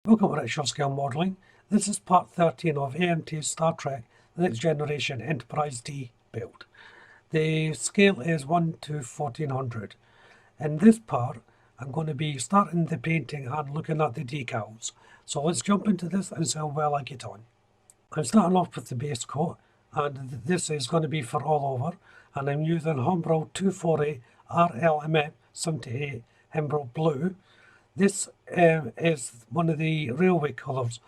Welcome to Richard Scale Modelling. This is part 13 of AMT's Star Trek The Next Generation Enterprise D build. The scale is 1 to 1400. In this part, I'm going to be starting the painting and looking at the decals. So let's jump into this and see how well I get on. I'm starting off with the base coat, and this is going to be for all over, and I'm using Humbrol 240 RLMF 78 Humbrol Blue. This is one of the railway colours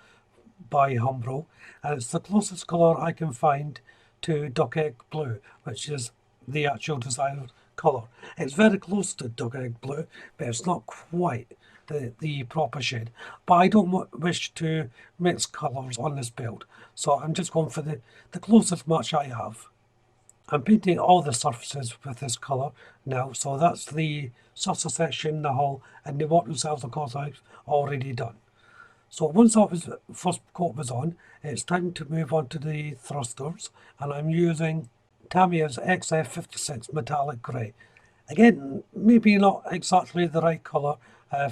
by Humbrol, and it's the closest colour I can find to duck egg blue, which is the actual desired colour. It's very close to duck egg blue, but it's not quite the proper shade. But I don't wish to mix colours on this build, so I'm just going for the closest match I have. I'm painting all the surfaces with this colour now, so that's the saucer section, the hull, and the water cells, of course, I've already done. So once that first coat was on, it's time to move on to the thrusters, and I'm using Tamiya's XF56 Metallic Grey. Again, maybe not exactly the right colour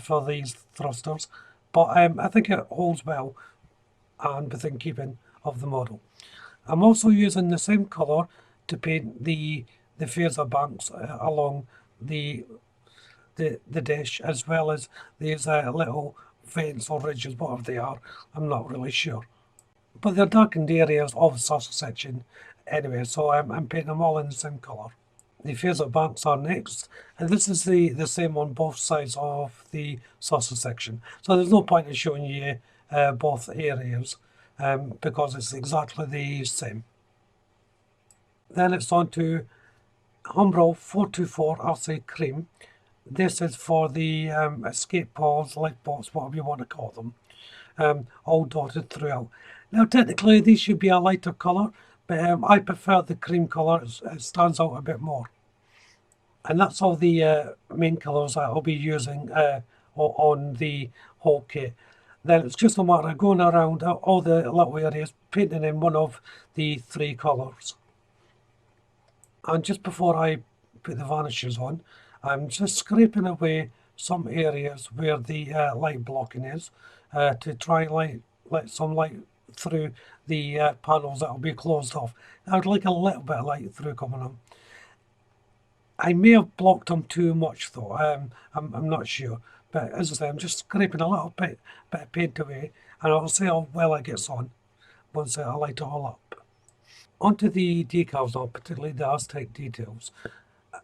for these thrusters, but I think it holds well and within keeping of the model. I'm also using the same colour to paint the phaser banks along the dish, as well as these little vents or ridges, whatever they are. I'm not really sure, but they're darkened areas of the saucer section anyway, so I'm painting them all in the same colour. The phaser banks are next, and this is the same on both sides of the saucer section, so there's no point in showing you both areas because it's exactly the same. Then it's on to Humbrol 424 RC Cream. This is for the escape pods, lifeboats, whatever you want to call them, all dotted throughout. Now technically these should be a lighter colour, but I prefer the cream colour. It stands out a bit more. And that's all the main colours that I'll be using on the whole kit. Then it's just a matter of going around all the little areas, painting in one of the three colours. And just before I put the varnishes on, I'm just scraping away some areas where the light blocking is to try and let some light through the panels that will be closed off. I'd like a little bit of light through coming on. I may have blocked them too much though, I'm not sure. But as I say, I'm just scraping a little bit of paint away, and I'll see how well it gets on once I light it all up. Onto the decals now, particularly the Aztec details.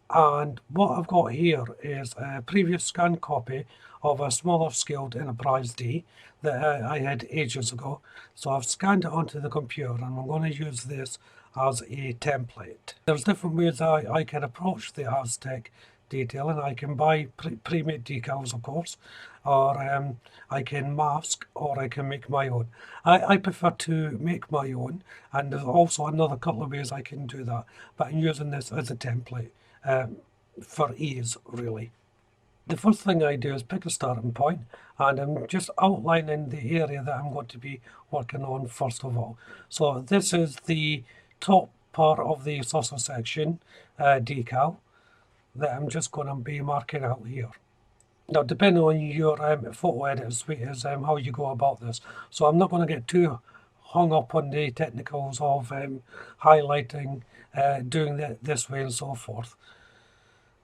And what I've got here is a previous scanned copy of a smaller scaled Enterprise D that I had ages ago. So I've scanned it onto the computer, and I'm going to use this as a template. There's different ways I can approach the Aztec detail, and I can buy pre-made decals, of course, or I can mask, or I can make my own. I prefer to make my own, and there's also another couple of ways I can do that, but I'm using this as a template for ease, really. The first thing I do is pick a starting point, and I'm just outlining the area that I'm going to be working on first of all. So this is the top part of the saucer section decal that I'm just going to be marking out here. Now, depending on your photo editor suite is how you go about this. So I'm not going to get too hung up on the technicals of highlighting, doing that this way and so forth.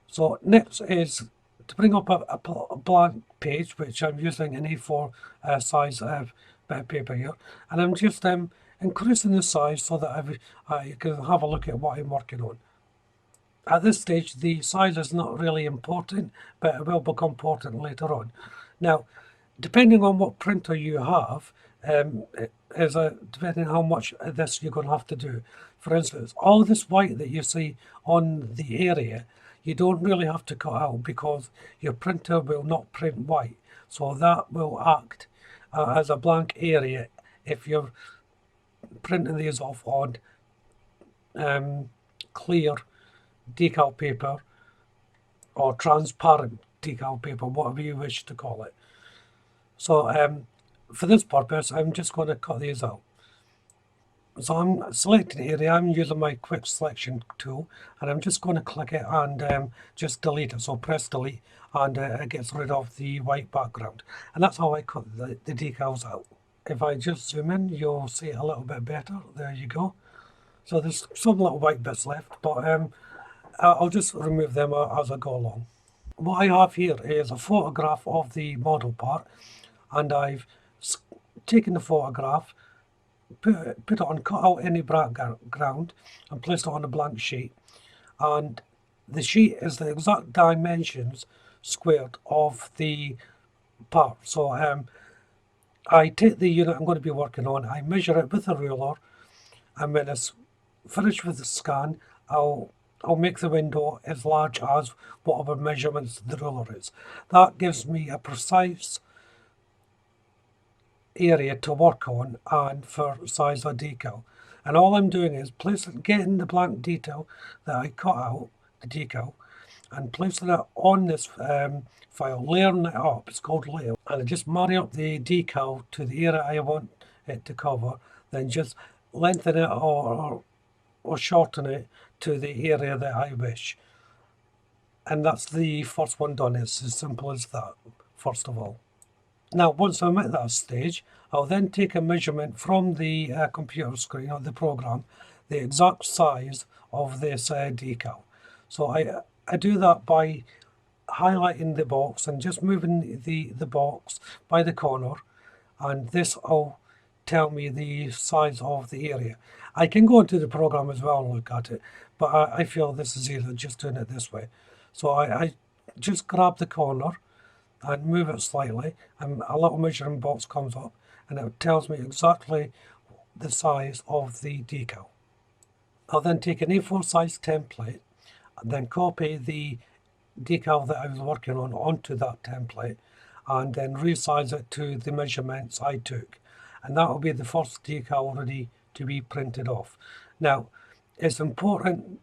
So next is to bring up a blank page, which I'm using an A4 size bit of paper here, and I'm just increasing the size so that I can have a look at what I'm working on. At this stage, the size is not really important, but it will become important later on. Now, depending on what printer you have, depending on how much of this you're going to have to do. For instance, all this white that you see on the area, you don't really have to cut out because your printer will not print white. So that will act as a blank area if you're printing these off on clear decal paper or transparent decal paper, whatever you wish to call it. So for this purpose, I'm just going to cut these out. So I'm selecting area, I'm using my quick selection tool, and I'm just going to click it and just delete it. So press delete, and it gets rid of the white background. And that's how I cut the decals out. If I just zoom in, you'll see it a little bit better. There you go. So there's some little white bits left, but I'll just remove them as I go along. What I have here is a photograph of the model part, and I've taken the photograph, put it on, cut out any background, and placed it on a blank sheet. And the sheet is the exact dimensions squared of the part. So I take the unit I'm going to be working on, I measure it with a ruler, and when it's finished with the scan, I'll make the window as large as whatever measurements the ruler is. That gives me a precise area to work on and for size of decal. And all I'm doing is getting the blank detail that I cut out, the decal, and placing it on this file, layering it up. It's called layer. And I just marry up the decal to the area I want it to cover, then just lengthen it or shorten it to the area that I wish. And that's the first one done. It's as simple as that, first of all. Now, once I'm at that stage, I'll then take a measurement from the computer screen or the program, the exact size of this decal. So I do that by highlighting the box and just moving the box by the corner, and this will tell me the size of the area. I can go into the program as well and look at it, but I feel this is easier just doing it this way. So I just grab the corner and move it slightly, and a little measuring box comes up and it tells me exactly the size of the decal. I'll then take an A4 size template and then copy the decal that I was working on onto that template and then resize it to the measurements I took, and that will be the first decal ready to be printed off. Now, it's important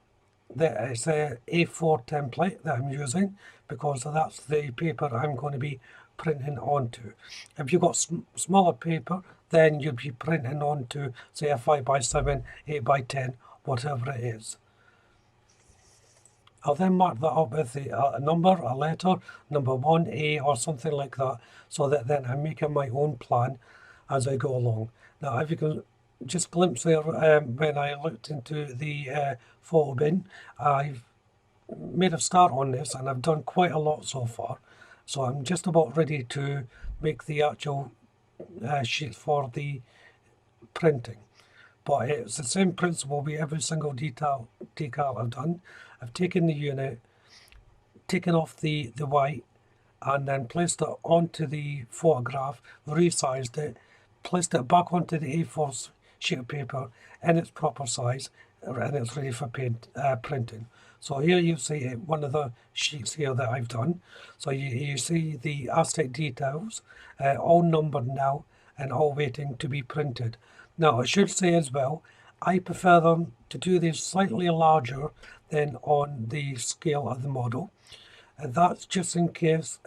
that it's a A4 template that I'm using because that's the paper I'm going to be printing onto. If you've got smaller paper, then you'll be printing onto, say, a 5x7, 8x10, whatever it is. I'll then mark that up with a number, a letter, number 1A or something like that, so that then I'm making my own plan as I go along. Now, if you can just glimpse there, when I looked into the photo bin, I've made a start on this and I've done quite a lot so far. So I'm just about ready to make the actual sheet for the printing. But it's the same principle with every single decal I've done. I've taken the unit, taken off the white, and then placed it onto the photograph, resized it, placed it back onto the A4 sheet of paper in its proper size, and it's ready for printing. So here you see one of the sheets here that I've done. So you see the Aztec details, all numbered now and all waiting to be printed. Now, I should say as well, I prefer them to do these slightly larger than on the scale of the model. And that's just in case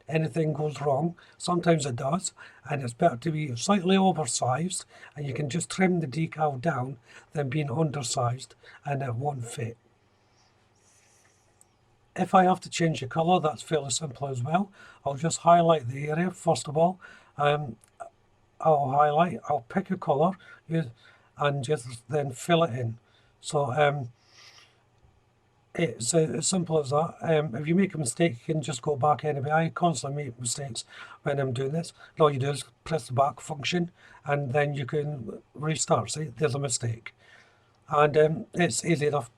anything goes wrong. Sometimes it does, and it's better to be slightly oversized, and you can just trim the decal down than being undersized and it won't fit. If I have to change the colour, that's fairly simple as well. I'll just highlight the area first of all. I'll pick a colour and just then fill it in. So it's as simple as that. If you make a mistake, you can just go back anyway. I constantly make mistakes when I'm doing this. And all you do is press the back function and then you can restart. See, there's a mistake. And it's easy enough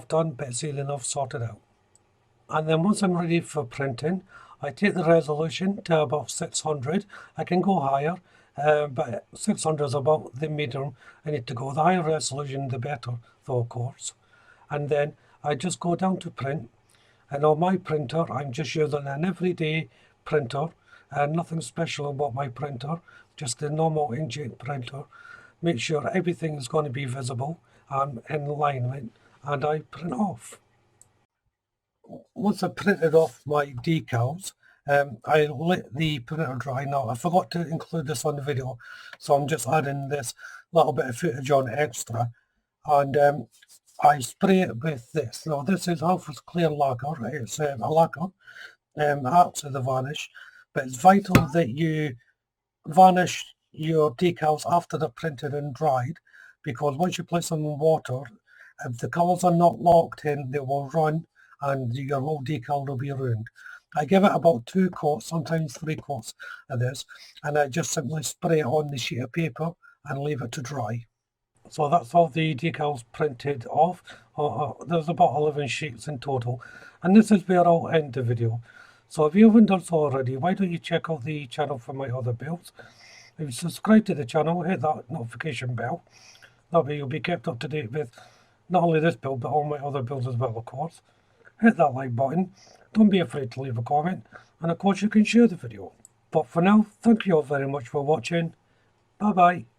done, but it's easy enough sorted out. And then once I'm ready for printing, I take the resolution to about 600. I can go higher, but 600 is about the medium I need to go. The higher resolution, the better, though, of course. And then I just go down to print. And on my printer, I'm just using an everyday printer, and nothing special about my printer, just a normal inkjet printer. Make sure everything is going to be visible and in alignment, and I print off. Once I printed off my decals, I let the printer dry. Now, I forgot to include this on the video, so I'm just adding this little bit of footage on extra. And I spray it with this. Now, this is Alpha's Clear Lacquer. It's a lacquer, acts as the varnish, but it's vital that you varnish your decals after they're printed and dried, because once you place them in water, if the colours are not locked in, they will run and your whole decal will be ruined. I give it about 2 coats, sometimes 3 coats of this, and I just simply spray it on the sheet of paper and leave it to dry. So that's all the decals printed off. There's about 11 sheets in total, and this is where I'll end the video. So if you haven't done so already, why don't you check out the channel for my other builds? If you subscribe to the channel, hit that notification bell. That way you'll be kept up to date with not only this build, but all my other builds as well, of course. Hit that like button. Don't be afraid to leave a comment. And of course you can share the video. But for now, thank you all very much for watching. Bye bye.